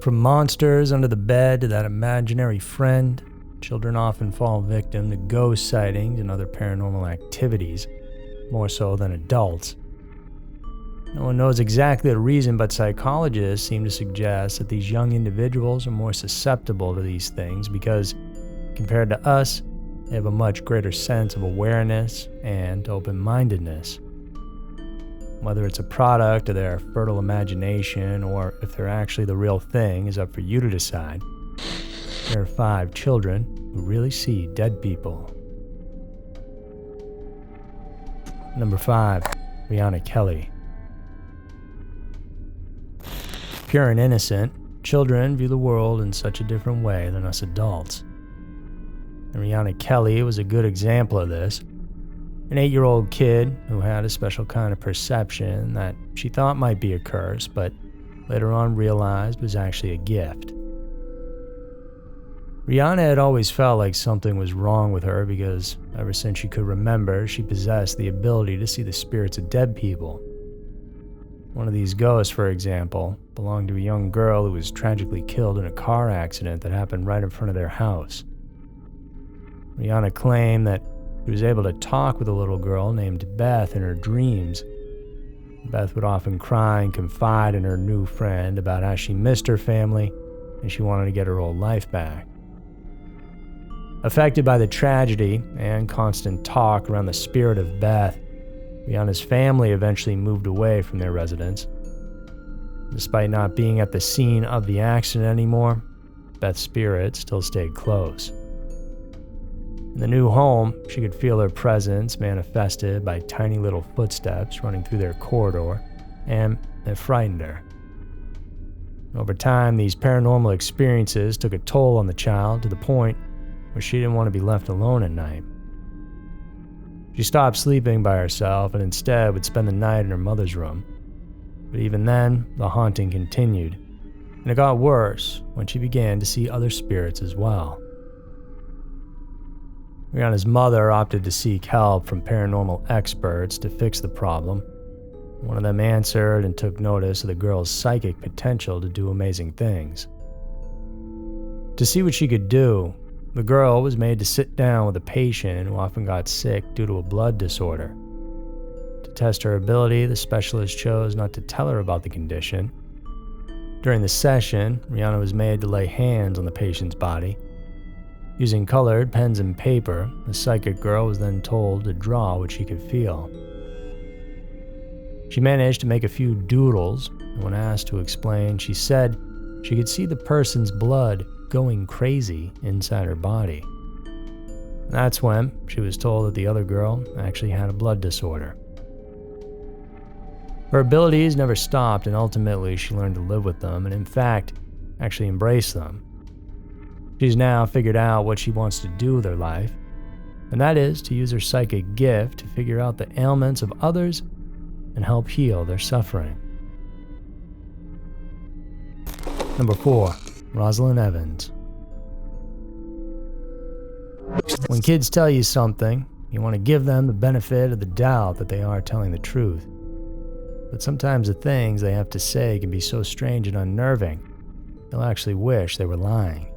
From monsters under the bed to that imaginary friend, children often fall victim to ghost sightings and other paranormal activities, more so than adults. No one knows exactly the reason, but psychologists seem to suggest that these young individuals are more susceptible to these things because, compared to us, they have a much greater sense of awareness and open-mindedness. Whether it's a product of their fertile imagination or if they're actually the real thing is up for you to decide. There are 5 children who really see dead people. Number 5, Rihanna Kelly. Pure and innocent, children view the world in such a different way than us adults. And Rihanna Kelly was a good example of this. An 8-year-old kid who had a special kind of perception that she thought might be a curse, but later on realized was actually a gift. Rihanna had always felt like something was wrong with her because ever since she could remember, she possessed the ability to see the spirits of dead people. One of these ghosts, for example, belonged to a young girl who was tragically killed in a car accident that happened right in front of their house. Rihanna claimed that she was able to talk with a little girl named Beth in her dreams. Beth would often cry and confide in her new friend about how she missed her family and she wanted to get her old life back. Affected by the tragedy and constant talk around the spirit of Beth, Rihanna's family eventually moved away from their residence. Despite not being at the scene of the accident anymore, Beth's spirit still stayed close. In the new home, she could feel her presence manifested by tiny little footsteps running through their corridor, and it frightened her. Over time, these paranormal experiences took a toll on the child to the point where she didn't want to be left alone at night. She stopped sleeping by herself and instead would spend the night in her mother's room. But even then, the haunting continued, and it got worse when she began to see other spirits as well. Rihanna's mother opted to seek help from paranormal experts to fix the problem. One of them answered and took notice of the girl's psychic potential to do amazing things. To see what she could do, the girl was made to sit down with a patient who often got sick due to a blood disorder. To test her ability, the specialist chose not to tell her about the condition. During the session, Rihanna was made to lay hands on the patient's body. Using colored pens and paper, the psychic girl was then told to draw what she could feel. She managed to make a few doodles, and when asked to explain, she said she could see the person's blood going crazy inside her body. That's when she was told that the other girl actually had a blood disorder. Her abilities never stopped, and ultimately she learned to live with them and, in fact, actually embrace them. She's now figured out what she wants to do with her life, and that is to use her psychic gift to figure out the ailments of others and help heal their suffering. Number 4. Rosalind Evans. When kids tell you something, you want to give them the benefit of the doubt that they are telling the truth. But sometimes the things they have to say can be so strange and unnerving, they'll actually wish they were lying.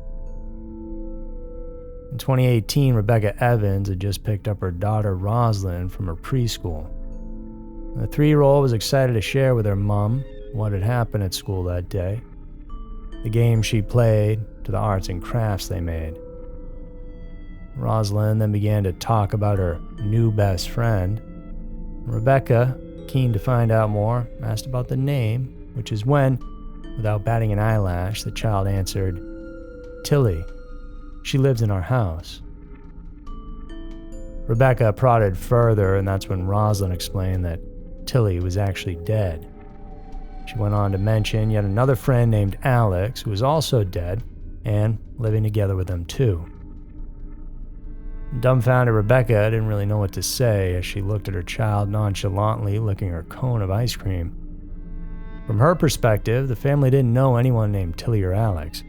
In 2018, Rebecca Evans had just picked up her daughter Rosalind from her preschool. The 3-year-old was excited to share with her mom what had happened at school that day, the games she played, to the arts and crafts they made. Rosalind then began to talk about her new best friend. Rebecca, keen to find out more, asked about the name, which is when, without batting an eyelash, the child answered, "Tilly. She lives in our house." Rebecca prodded further, and that's when Rosalind explained that Tilly was actually dead. She went on to mention yet another friend named Alex, who was also dead, and living together with them too. Dumbfounded Rebecca didn't really know what to say as she looked at her child nonchalantly licking her cone of ice cream. From her perspective, the family didn't know anyone named Tilly or Alex.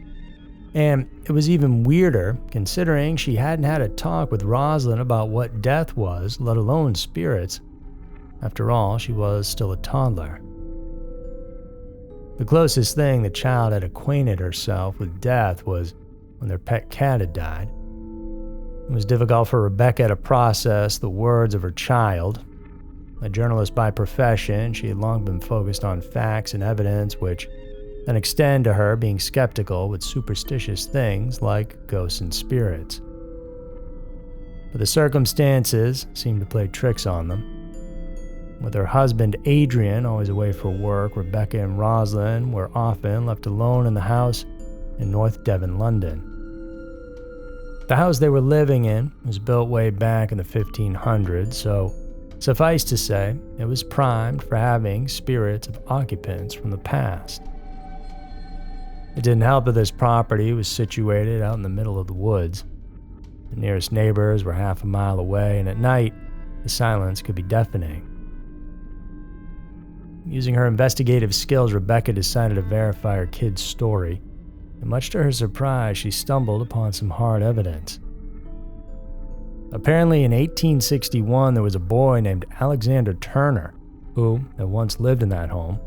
And it was even weirder considering she hadn't had a talk with Rosalind about what death was, let alone spirits. After all, she was still a toddler. The closest thing the child had acquainted herself with death was when their pet cat had died. It was difficult for Rebecca to process the words of her child. A journalist by profession, she had long been focused on facts and evidence which then extend to her being skeptical with superstitious things like ghosts and spirits. But the circumstances seemed to play tricks on them. With her husband Adrian always away for work, Rebecca and Rosalind were often left alone in the house in North Devon, London. The house they were living in was built way back in the 1500s, so suffice to say, it was primed for having spirits of occupants from the past. It didn't help that this property was situated out in the middle of the woods. The nearest neighbors were half a mile away, and at night, the silence could be deafening. Using her investigative skills, Rebecca decided to verify her kid's story, and much to her surprise, she stumbled upon some hard evidence. Apparently, in 1861, there was a boy named Alexander Turner who had once lived in that home.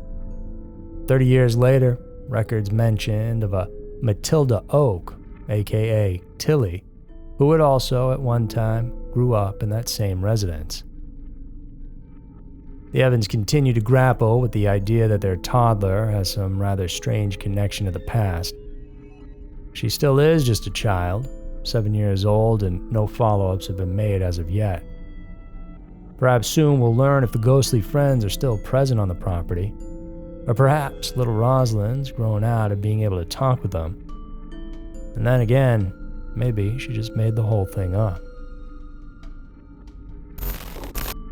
30 years later, records mentioned of a Matilda Oak, aka Tilly, who had also at one time grew up in that same residence. The Evans continue to grapple with the idea that their toddler has some rather strange connection to the past. She still is just a child, 7 years old, and no follow-ups have been made as of yet. Perhaps soon we'll learn if the ghostly friends are still present on the property, or perhaps little Rosalind's grown out of being able to talk with them. And then again, maybe she just made the whole thing up.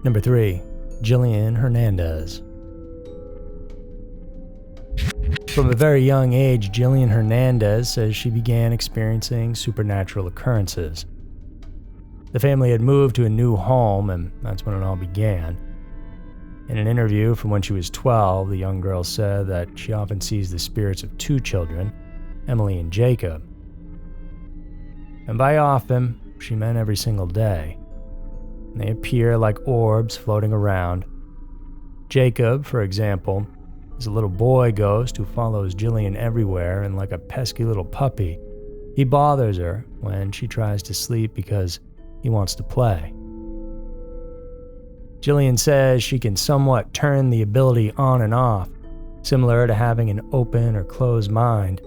Number 3. Jillian Hernandez. From a very young age, Jillian Hernandez says she began experiencing supernatural occurrences. The family had moved to a new home, and that's when it all began. In an interview from when she was 12, the young girl said that she often sees the spirits of 2 children, Emily and Jacob. And by often, she meant every single day. They appear like orbs floating around. Jacob, for example, is a little boy ghost who follows Jillian everywhere, and like a pesky little puppy, he bothers her when she tries to sleep because he wants to play. Jillian says she can somewhat turn the ability on and off, similar to having an open or closed mind.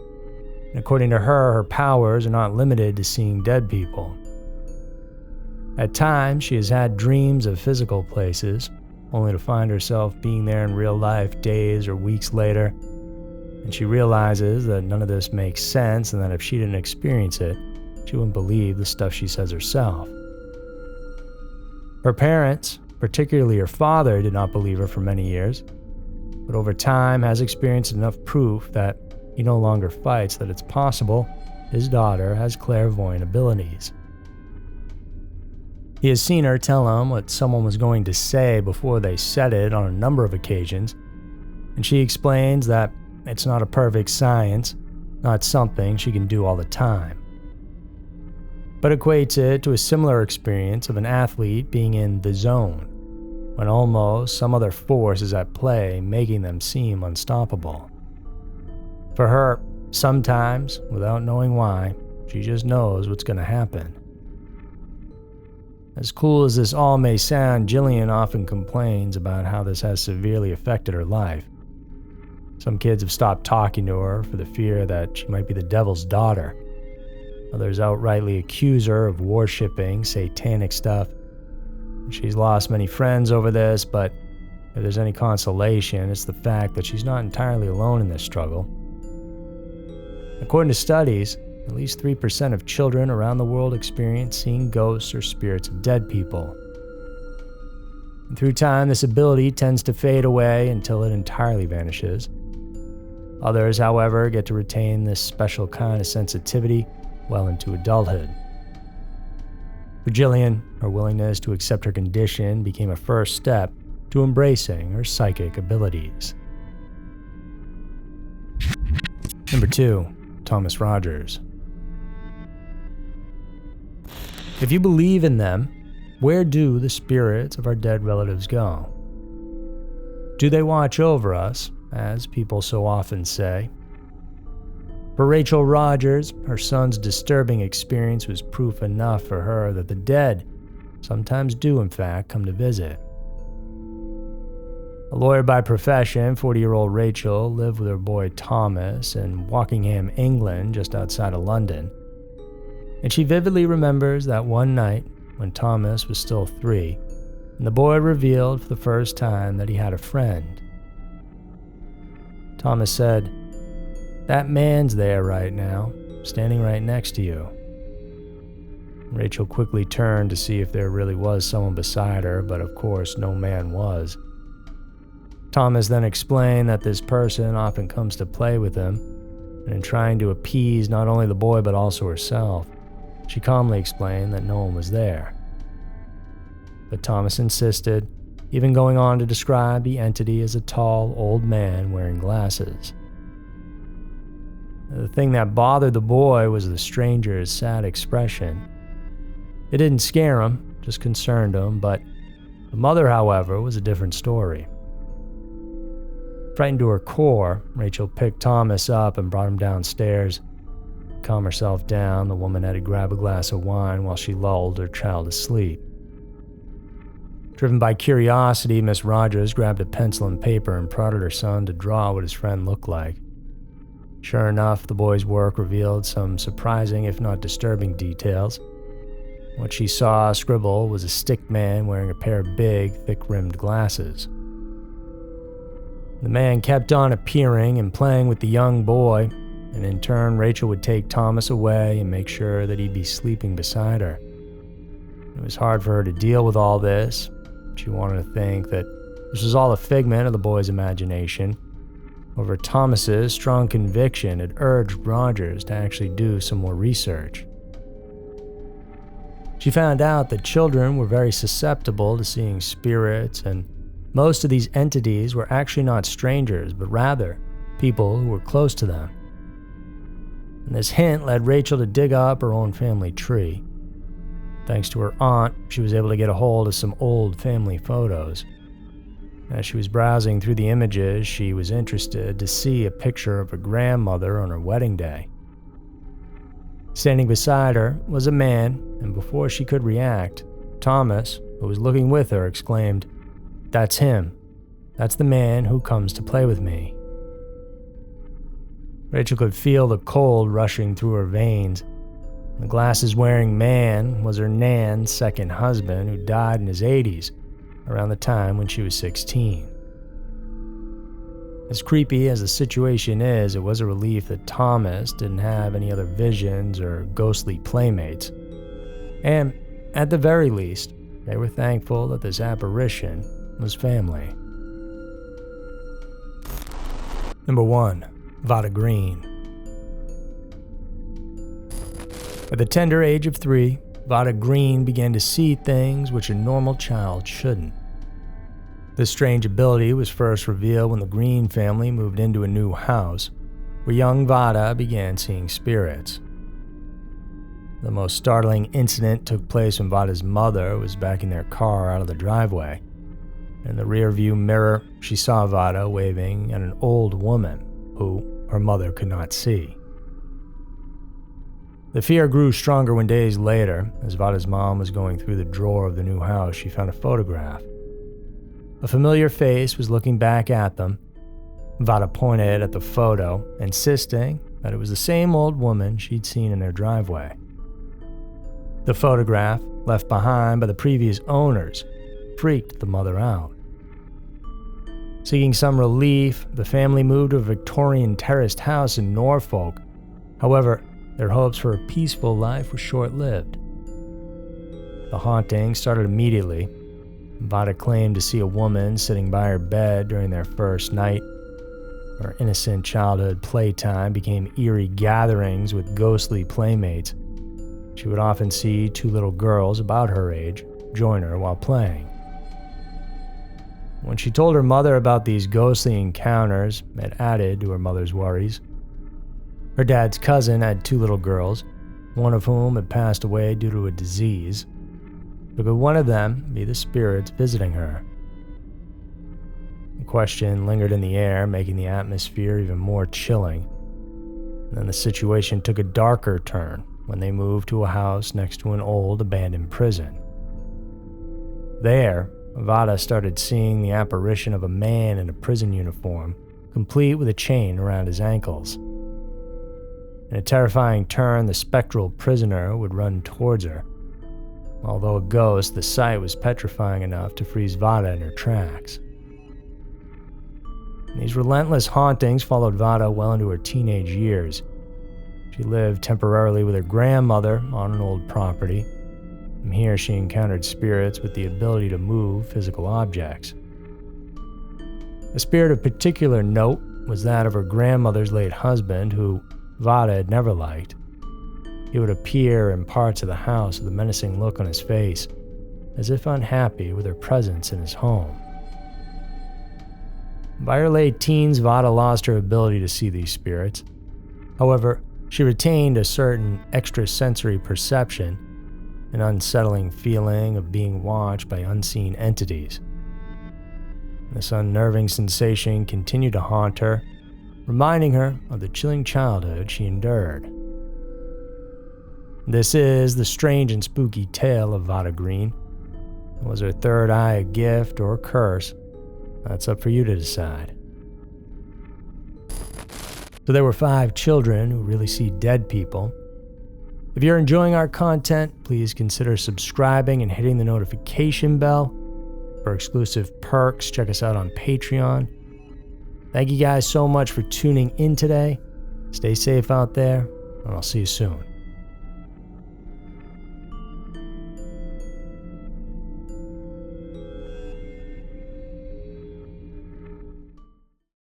And according to her, her powers are not limited to seeing dead people. At times, she has had dreams of physical places, only to find herself being there in real life days or weeks later, and she realizes that none of this makes sense and that if she didn't experience it, she wouldn't believe the stuff she says herself. Her parents, particularly her father, did not believe her for many years, but over time has experienced enough proof that he no longer fights that it's possible his daughter has clairvoyant abilities. He has seen her tell him what someone was going to say before they said it on a number of occasions, and she explains that it's not a perfect science, not something she can do all the time, but equates it to a similar experience of an athlete being in the zone, when almost some other force is at play, making them seem unstoppable. For her, sometimes, without knowing why, she just knows what's going to happen. As cool as this all may sound, Jillian often complains about how this has severely affected her life. Some kids have stopped talking to her for the fear that she might be the devil's daughter. Others outrightly accuse her of worshipping satanic stuff. She's lost many friends over this, but if there's any consolation, it's the fact that she's not entirely alone in this struggle. According to studies, at least 3% of children around the world experience seeing ghosts or spirits of dead people. And through time, this ability tends to fade away until it entirely vanishes. Others, however, get to retain this special kind of sensitivity well into adulthood. For Jillian, her willingness to accept her condition became a first step to embracing her psychic abilities. Number 2. Thomas Rogers. If you believe in them, where do the spirits of our dead relatives go? Do they watch over us, as people so often say. For Rachel Rogers, her son's disturbing experience was proof enough for her that the dead sometimes do in fact come to visit. A lawyer by profession, 40-year-old Rachel lived with her boy Thomas in Wokingham, England, just outside of London. And she vividly remembers that one night when Thomas was still 3, and the boy revealed for the first time that he had a friend. Thomas said, "That man's there right now, standing right next to you." Rachel quickly turned to see if there really was someone beside her, but of course no man was. Thomas then explained that this person often comes to play with him, and in trying to appease not only the boy but also herself, she calmly explained that no one was there. But Thomas insisted, even going on to describe the entity as a tall, old man wearing glasses. The thing that bothered the boy was the stranger's sad expression. It didn't scare him, just concerned him, but the mother, however, was a different story. Frightened to her core, Rachel picked Thomas up and brought him downstairs. To calm herself down, the woman had to grab a glass of wine while she lulled her child to sleep. Driven by curiosity, Miss Rogers grabbed a pencil and paper and prodded her son to draw what his friend looked like. Sure enough, the boy's work revealed some surprising, if not disturbing, details. What she saw scribbled was a stick man wearing a pair of big, thick-rimmed glasses. The man kept on appearing and playing with the young boy, and in turn, Rachel would take Thomas away and make sure that he'd be sleeping beside her. It was hard for her to deal with all this. She wanted to think that this was all a figment of the boy's imagination. However, Thomas's strong conviction had urged Rogers to actually do some more research. She found out that children were very susceptible to seeing spirits, and most of these entities were actually not strangers, but rather people who were close to them. And this hint led Rachel to dig up her own family tree. Thanks to her aunt, she was able to get a hold of some old family photos. As she was browsing through the images, she was interested to see a picture of her grandmother on her wedding day. Standing beside her was a man, and before she could react, Thomas, who was looking with her, exclaimed, "That's him. That's the man who comes to play with me." Rachel could feel the cold rushing through her veins. The glasses-wearing man was her Nan's second husband, who died in his 80s, around the time when she was 16. As creepy as the situation is, it was a relief that Thomas didn't have any other visions or ghostly playmates. And, at the very least, they were thankful that this apparition was family. Number 1. Vada Green. At the tender age of 3, Vada Green began to see things which a normal child shouldn't. This strange ability was first revealed when the Green family moved into a new house, where young Vada began seeing spirits. The most startling incident took place when Vada's mother was backing their car out of the driveway. In the rearview mirror, she saw Vada waving at an old woman who her mother could not see. The fear grew stronger when days later, as Vada's mom was going through the drawer of the new house, she found a photograph. A familiar face was looking back at them. Vada pointed at the photo, insisting that it was the same old woman she'd seen in their driveway. The photograph, left behind by the previous owners, freaked the mother out. Seeking some relief, the family moved to a Victorian terraced house in Norfolk. However, their hopes for a peaceful life were short-lived. The haunting started immediately. Vada claimed to see a woman sitting by her bed during their first night. Her innocent childhood playtime became eerie gatherings with ghostly playmates. She would often see 2 little girls about her age join her while playing. When she told her mother about these ghostly encounters, it added to her mother's worries. Her dad's cousin had 2 little girls, one of whom had passed away due to a disease. But could one of them be the spirits visiting her? The question lingered in the air, making the atmosphere even more chilling. And then the situation took a darker turn when they moved to a house next to an old abandoned prison. There, Vada started seeing the apparition of a man in a prison uniform, complete with a chain around his ankles. In a terrifying turn, the spectral prisoner would run towards her. Although a ghost, the sight was petrifying enough to freeze Vada in her tracks. These relentless hauntings followed Vada well into her teenage years. She lived temporarily with her grandmother on an old property. From here, she encountered spirits with the ability to move physical objects. A spirit of particular note was that of her grandmother's late husband, who Vada had never liked. He would appear in parts of the house with a menacing look on his face, as if unhappy with her presence in his home. By her late teens, Vada lost her ability to see these spirits. However, she retained a certain extrasensory perception, an unsettling feeling of being watched by unseen entities. This unnerving sensation continued to haunt her, reminding her of the chilling childhood she endured. This is the strange and spooky tale of Vada Green. Was her third eye a gift or a curse? That's up for you to decide. So there were 5 children who really see dead people. If you're enjoying our content, please consider subscribing and hitting the notification bell. For exclusive perks, check us out on Patreon. Thank you guys so much for tuning in today. Stay safe out there, and I'll see you soon.